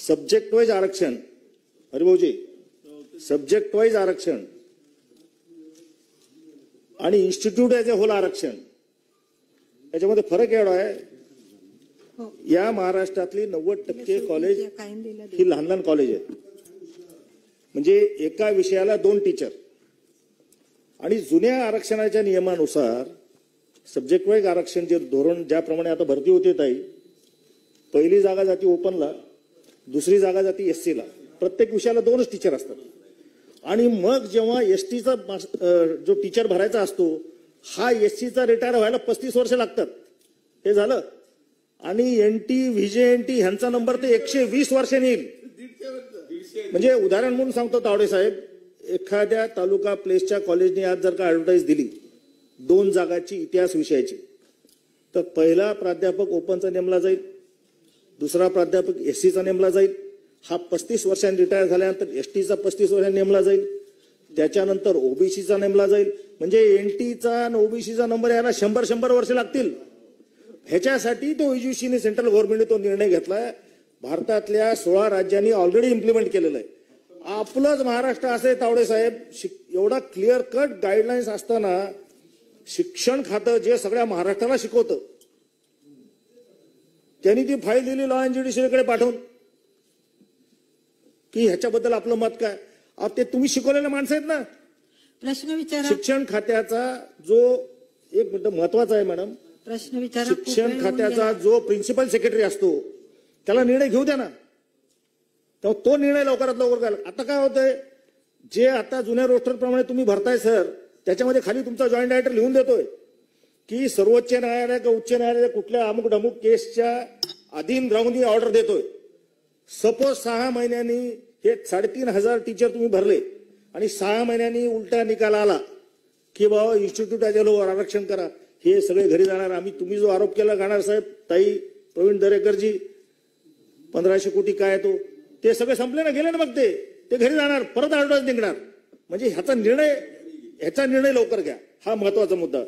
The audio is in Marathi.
सब्जेक्ट वाईज आरक्षण, हरिभाऊजी, सब्जेक्ट वाईज आरक्षण आणि इन्स्टिट्यूट ॲज अ होल आरक्षण याच्यामध्ये फरक एवढा आहे. या महाराष्ट्रातली 90% कॉलेज ही लहान लहान कॉलेज आहेत. म्हणजे एका विषयाला 2 टीचर. आणि जुन्या आरक्षणाच्या नियमानुसार सब्जेक्ट वाईज आरक्षण जे धोरण ज्याप्रमाणे आता भरती होते ताई, पहिली जागा जाती ओपनला, दुसरी जागा जाती एससीला. प्रत्येक विषयाला 2च टीचर असतात. आणि मग जेव्हा एसटीचा जो टीचर भरायचा असतो हा एससीचा रिटायर व्हायला 35 वर्ष लागतात. हे झालं. आणि एनटी व्हीजेएनटी ह्यांचा नंबर ते 120 वर्षांनी येईल. म्हणजे उदाहरण म्हणून सांगतो तावडे साहेब, एखाद्या तालुका प्लेसच्या कॉलेजने आज जर का ऍडव्हर्टाईज दिली 2 जागाची इतिहास विषयाची, तर पहिला प्राध्यापक ओपनचा नेमला जाईल, दुसरा प्राध्यापक एससीचा नेमला जाईल. हा 35 वर्षांनी रिटायर झाल्यानंतर एसटीचा 35 वर्षांनी नेमला जाईल, त्याच्यानंतर ओबीसीचा नेमला जाईल. म्हणजे एनटीचा आणि ओबीसीचा नंबर यायला 100 वर्ष लागतील. ह्याच्यासाठी तो युजीसीने सेंट्रल गव्हर्नमेंटने तो निर्णय घेतलाय. भारतातल्या 16 राज्यांनी ऑलरेडी इम्प्लिमेंट केलेलं आहे. आपलंच महाराष्ट्र असे तावडे साहेब, एवढा क्लिअर कट गाईडलाईन्स असताना शिक्षण खातं जे सगळ्या महाराष्ट्राला शिकवतं, त्यांनी ती फाईल दिली लॉ अँड ज्युडिशरीकडे पाठवून की ह्याच्याबद्दल आपलं मत काय. ते तुम्ही शिकवलेले माणसं आहेत ना. प्रश्न विचारा. शिक्षण खात्याचा जो एक मिनिट महत्वाचा आहे मॅडम, प्रश्न विचारा. शिक्षण खात्याचा जो प्रिन्सिपल सेक्रेटरी असतो त्याला निर्णय घेऊ द्या ना. तेव्हा तो निर्णय लवकरात लवकर घ्याल. आता काय होतंय, जे आता जुन्या रोस्टर प्रमाणे तुम्ही भरताय सर, त्याच्यामध्ये खाली तुमचा जॉईंट डायरेक्टर लिहून देतोय की सर्वोच्च न्यायालय का उच्च न्यायालय कुठल्या अमुक डमुक केसच्या अधीन राहून ऑर्डर देतोय. सपोज 6 महिन्यांनी हे 3,500 टीचर तुम्ही भरले आणि 6 महिन्यांनी उलटा निकाल आला की बाबा इन्स्टिट्यूट ॲज अ होल आरक्षण करा, हे सगळे घरी जाणार. तुम्ही जो आरोप केला गाणार साहेब, ताई प्रवीण दरेकरजी, 1500 कोटी काय तो, ते सगळे संपले ना, गेले ना. मग ते घरी जाणार, परत ॲडव्हान्स निघणार. म्हणजे ह्याचा निर्णय लवकर घ्या. हा महत्वाचा मुद्दा.